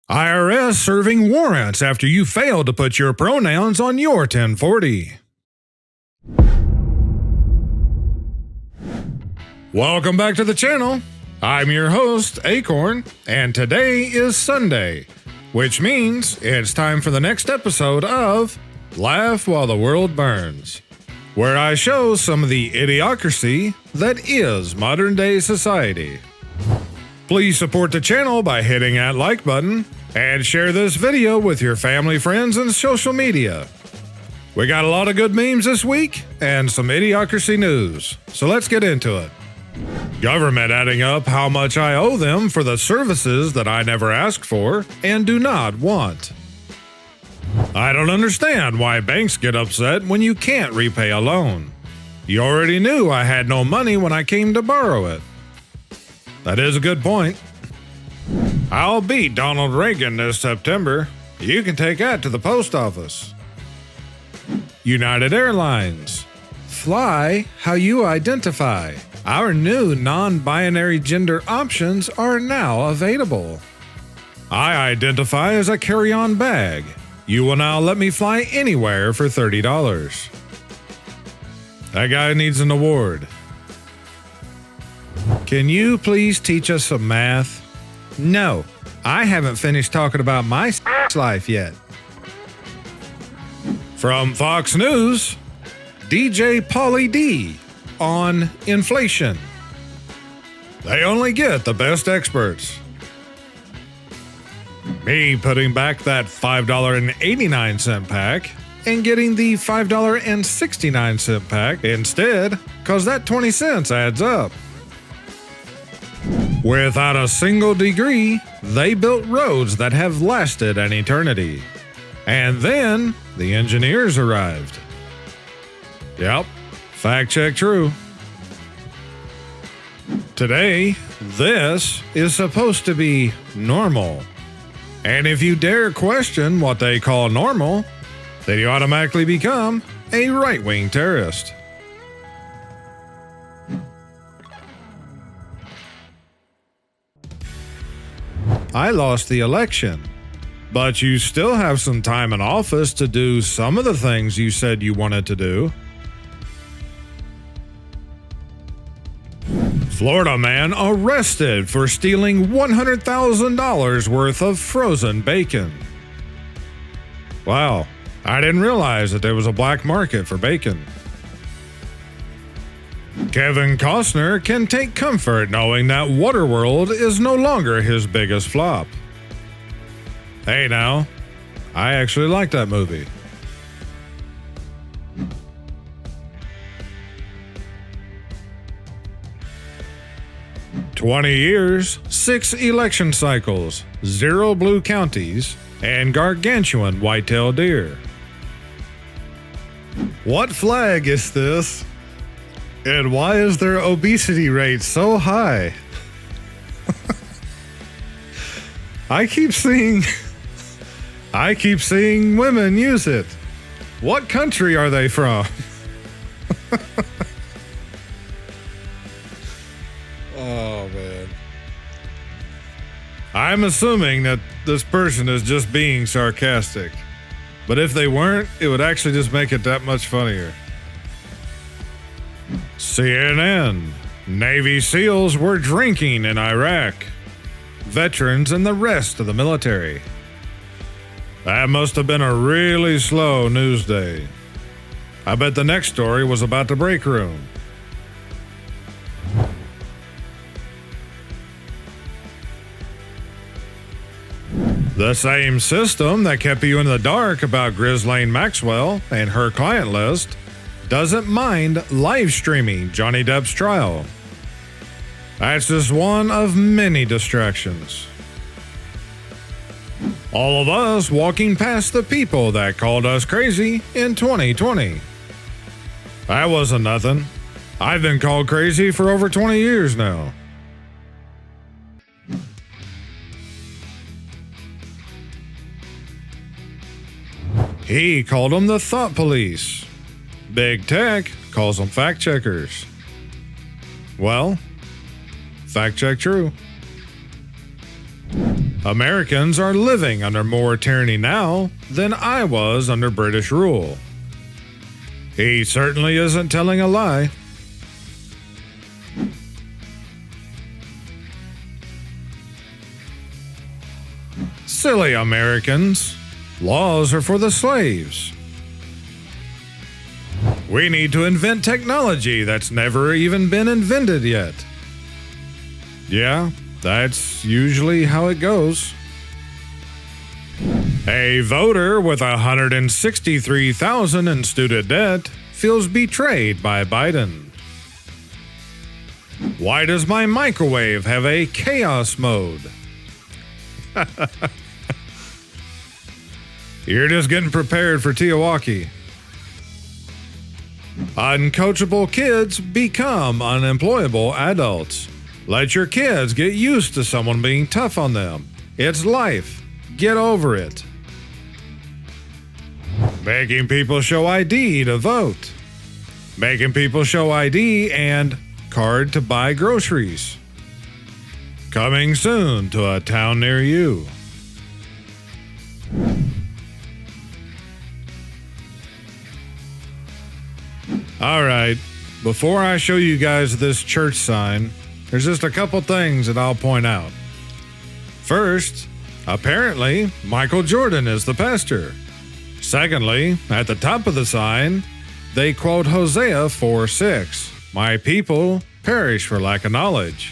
IRS serving warrants after you failed to put your pronouns on your 1040. Welcome back to the channel. I'm your host, Akorn, and today is Sunday, which means it's time for the next episode of Laugh While the World Burns, where I show some of the idiocracy that is modern-day society. Please support the channel by hitting that like button and share this video with your family, friends, and social media. We got a lot of good memes this week and some idiocracy news, so let's get into it. Government adding up how much I owe them for the services that I never asked for and do not want. I don't understand why banks get upset when you can't repay a loan. You already knew I had no money when I came to borrow it. That is a good point. I'll beat Donald Reagan this September. You can take that to the post office. United Airlines. Fly how you identify. Our new non-binary gender options are now available. I identify as a carry-on bag. You will now let me fly anywhere for $30. That guy needs an award. Can you please teach us some math? No, I haven't finished talking about my life yet. From Fox News, DJ Pauly D on inflation. They only get the best experts. Me putting back that $5.89 pack and getting the $5.69 pack instead, cause that 20 cents adds up. Without a single degree, they built roads that have lasted an eternity. And then the engineers arrived. Yep, fact check true. Today, this is supposed to be normal. And if you dare question what they call normal, then you automatically become a right-wing terrorist. I lost the election, but you still have some time in office to do some of the things you said you wanted to do. Florida man arrested for stealing $100,000 worth of frozen bacon. Wow, I didn't realize that there was a black market for bacon. Kevin Costner can take comfort knowing that Waterworld is no longer his biggest flop. Hey now, I actually like that movie. "20 years, 6 election cycles, 0 blue counties, and gargantuan white-tailed deer." What flag is this? And why is their obesity rate so high? I keep seeing women use it. What country are they from? Oh man. I'm assuming that this person is just being sarcastic. But if they weren't, it would actually just make it that much funnier. CNN. Navy SEALs were drinking in Iraq. Veterans and the rest of the military. That must have been a really slow news day. I bet the next story was about the break room. The same system that kept you in the dark about Ghislaine Maxwell and her client list doesn't mind live streaming Johnny Depp's trial. That's just one of many distractions. All of us walking past the people that called us crazy in 2020. That wasn't nothing. I've been called crazy for over 20 years now. He called them the thought police. Big Tech calls them fact checkers. Well, fact check true. Americans are living under more tyranny now than I was under British rule. He certainly isn't telling a lie. Silly Americans. Laws are for the slaves. We need to invent technology that's never even been invented yet. Yeah, that's usually how it goes. A voter with 163,000 in student debt feels betrayed by Biden. Why does my microwave have a chaos mode? You're just getting prepared for Tiawaki. Uncoachable kids become unemployable adults. Let your kids get used to someone being tough on them. It's life. Get over it. Making people show ID to vote. Making people show ID and card to buy groceries. Coming soon to a town near you. Alright, before I show you guys this church sign, there's just a couple things that I'll point out. First, apparently, Michael Jordan is the pastor. Secondly, at the top of the sign, they quote Hosea 4:6, "My people perish for lack of knowledge."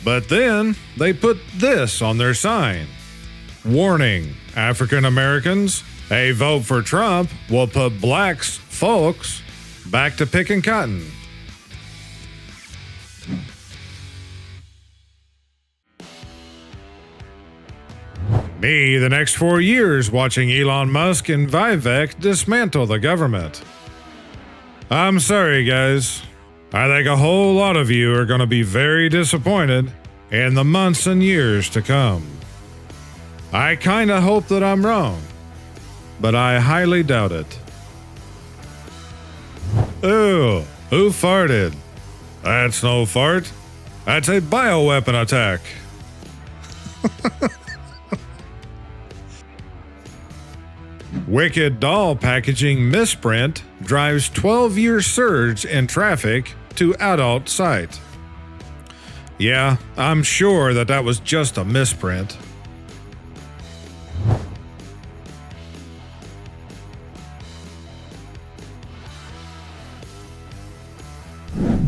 But then they put this on their sign. Warning, African Americans, a vote for Trump will put blacks, folks, back to picking cotton. Me, the next 4 years watching Elon Musk and Vivek dismantle the government. I'm sorry, guys. I think a whole lot of you are going to be very disappointed in the months and years to come. I kinda hope that I'm wrong, but I highly doubt it. Ooh, who farted? That's no fart. That's a bioweapon attack. Wicked doll packaging misprint drives 12-year surge in traffic to adult site. Yeah, I'm sure that was just a misprint.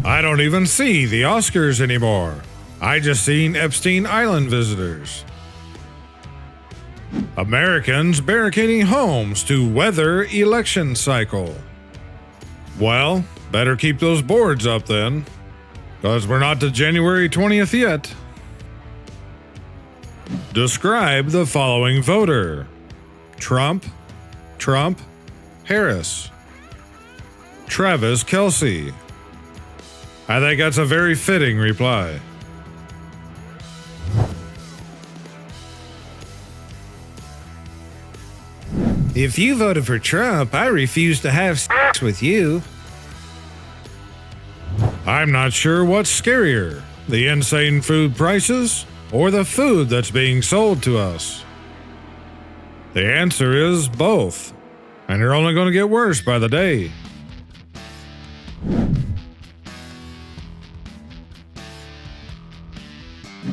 I don't even see the Oscars anymore. I just seen Epstein Island visitors. Americans barricading homes to weather election cycle. Well, better keep those boards up then, because we're not to January 20th yet. Describe the following voter. Trump, Trump, Harris. Travis Kelce. I think that's a very fitting reply. If you voted for Trump, I refuse to have sex with you. I'm not sure what's scarier, the insane food prices or the food that's being sold to us. The answer is both, and they're only going to get worse by the day.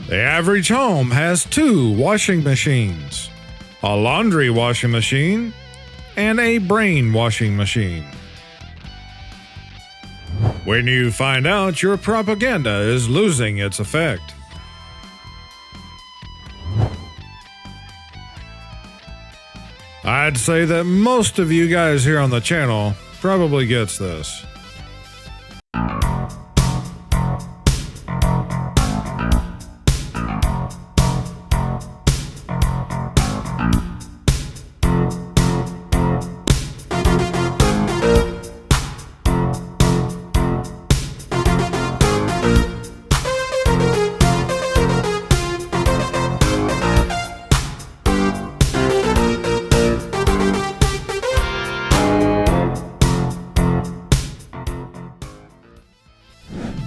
The average home has 2 washing machines, a laundry washing machine, and a brain washing machine. When you find out your propaganda is losing its effect. I'd say that most of you guys here on the channel probably gets this.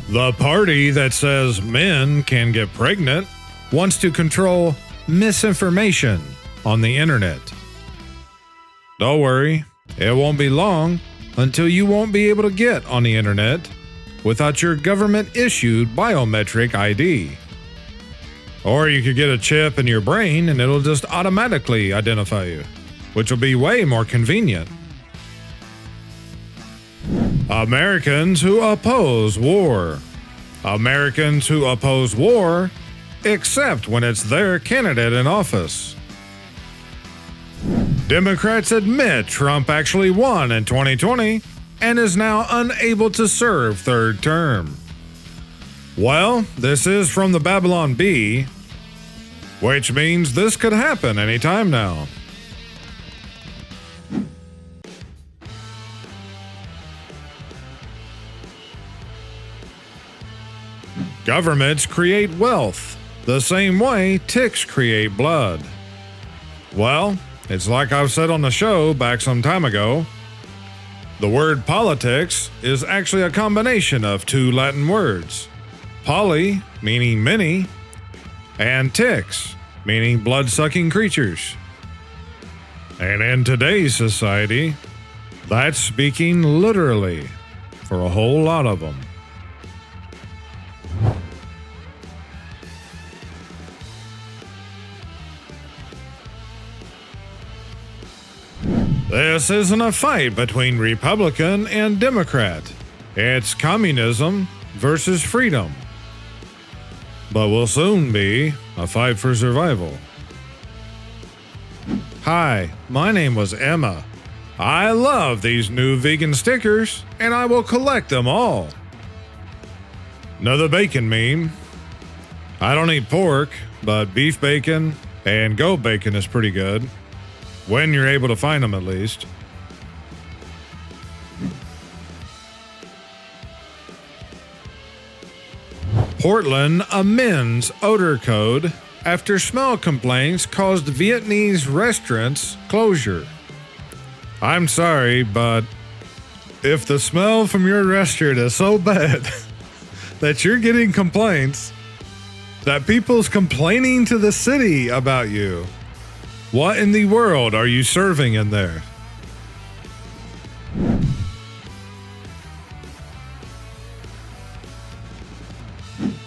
The party that says men can get pregnant wants to control misinformation on the internet. Don't worry, it won't be long until you won't be able to get on the internet without your government-issued biometric ID. Or you could get a chip in your brain and it'll just automatically identify you, which will be way more convenient. Americans who oppose war. Americans who oppose war, except when it's their candidate in office. Democrats admit Trump actually won in 2020 and is now unable to serve third term. Well, this is from the Babylon Bee, which means this could happen anytime now. Governments create wealth the same way ticks create blood. Well, it's like I've said on the show back some time ago. The word politics is actually a combination of two Latin words. Poly, meaning many, and ticks, meaning blood-sucking creatures. And in today's society, that's speaking literally for a whole lot of them. This isn't a fight between Republican and Democrat. It's communism versus freedom. But will soon be a fight for survival. Hi, my name was Emma. I love these new vegan stickers, and I will collect them all. Another bacon meme. I don't eat pork, but beef bacon and goat bacon is pretty good. When you're able to find them, at least. Portland amends odor code after smell complaints caused Vietnamese restaurants closure. I'm sorry, but if the smell from your restaurant is so bad that you're getting complaints, that people's complaining to the city about you, what in the world are you serving in there?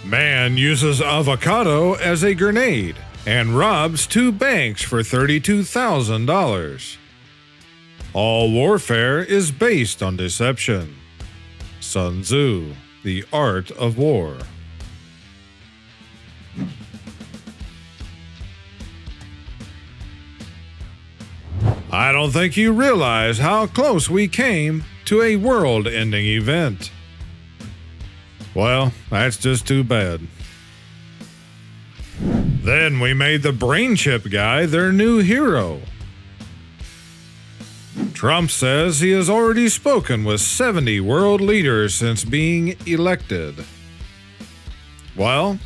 Man uses avocado as a grenade and robs two banks for $32,000. All warfare is based on deception. Sun Tzu, The Art of War. I don't think you realize how close we came to a world-ending event. Well, that's just too bad. Then we made the brain chip guy their new hero. Trump says he has already spoken with 70 world leaders since being elected. Well,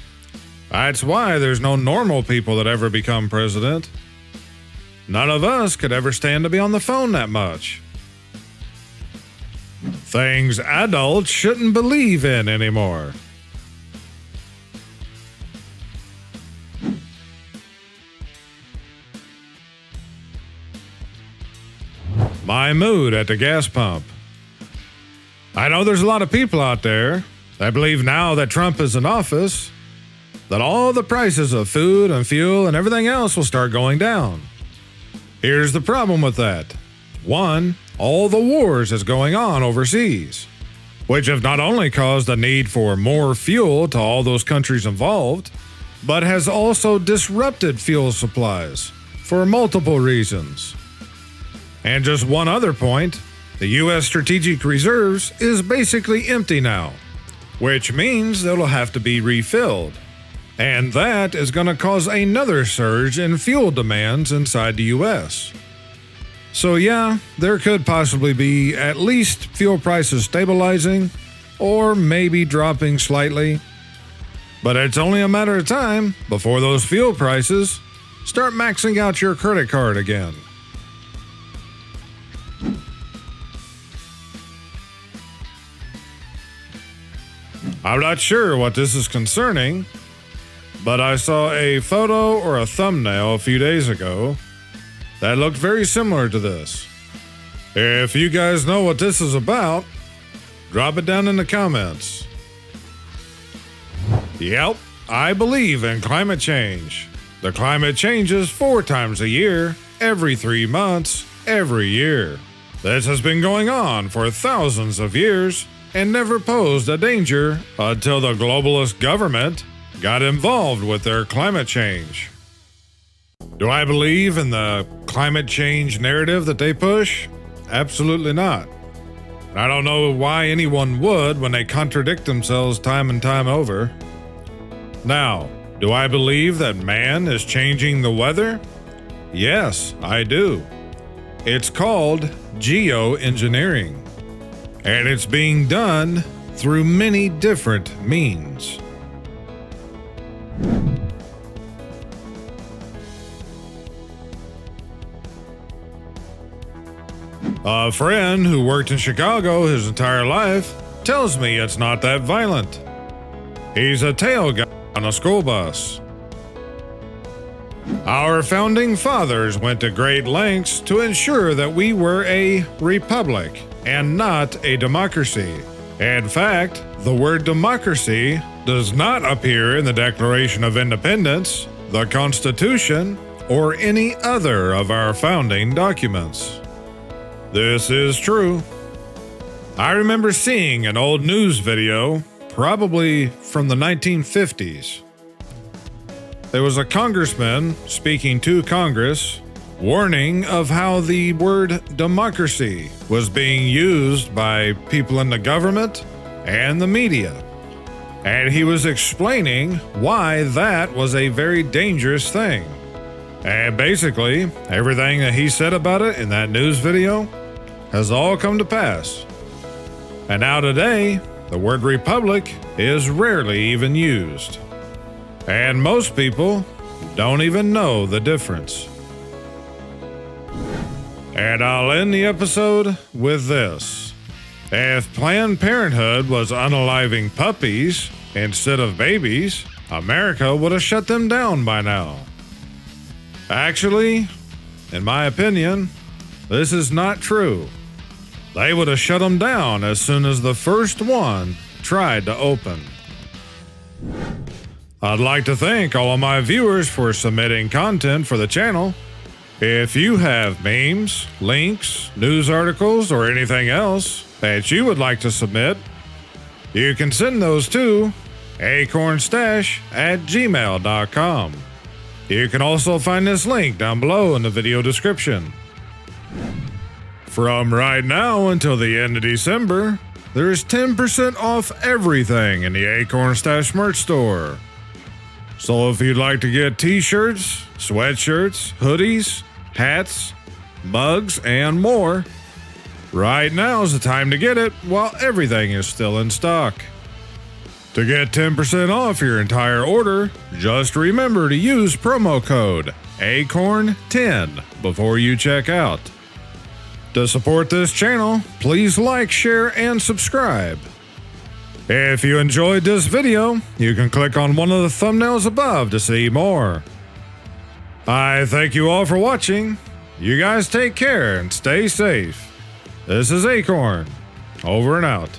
that's why there's no normal people that ever become president. None of us could ever stand to be on the phone that much. Things adults shouldn't believe in anymore. My mood at the gas pump. I know there's a lot of people out there that believe now that Trump is in office, that all the prices of food and fuel and everything else will start going down. Here's the problem with that. One, all the wars is going on overseas, which have not only caused the need for more fuel to all those countries involved, but has also disrupted fuel supplies for multiple reasons. And just one other point, the U.S. strategic reserves is basically empty now, which means it'll have to be refilled. And that is going to cause another surge in fuel demands inside the U.S. So yeah, there could possibly be at least fuel prices stabilizing or maybe dropping slightly. But it's only a matter of time before those fuel prices start maxing out your credit card again. I'm not sure what this is concerning, but I saw a photo or a thumbnail a few days ago that looked very similar to this. If you guys know what this is about, drop it down in the comments. Yep, I believe in climate change. The climate changes 4 times a year, every 3 months, every year. This has been going on for thousands of years and never posed a danger until the globalist government got involved with their climate change. Do I believe in the climate change narrative that they push? Absolutely not. I don't know why anyone would when they contradict themselves time and time over. Now, do I believe that man is changing the weather? Yes, I do. It's called geoengineering, and it's being done through many different means. A friend who worked in Chicago his entire life tells me it's not that violent. He's a tail guy on a school bus. Our founding fathers went to great lengths to ensure that we were a republic and not a democracy. In fact, the word democracy does not appear in the Declaration of Independence, the Constitution, or any other of our founding documents. This is true. I remember seeing an old news video, probably from the 1950s. There was a congressman speaking to Congress, warning of how the word democracy was being used by people in the government and the media. And he was explaining why that was a very dangerous thing. And basically, everything that he said about it in that news video has all come to pass. And now today, the word republic is rarely even used. And most people don't even know the difference. And I'll end the episode with this. If Planned Parenthood was unaliving puppies instead of babies, America would have shut them down by now. Actually, in my opinion, this is not true. They would have shut them down as soon as the first one tried to open. I'd like to thank all of my viewers for submitting content for the channel. If you have memes, links, news articles, or anything else that you would like to submit, you can send those to akornzstash@gmail.com. You can also find this link down below in the video description. From right now until the end of December, there is 10% off everything in the Akorn Stash merch store. So if you'd like to get t-shirts, sweatshirts, hoodies, hats, mugs, and more, right now is the time to get it while everything is still in stock. To get 10% off your entire order, just remember to use promo code AKORN10 before you check out. To support this channel, please like, share, and subscribe. If you enjoyed this video, you can click on one of the thumbnails above to see more. I thank you all for watching. You guys take care and stay safe. This is Akorn, over and out.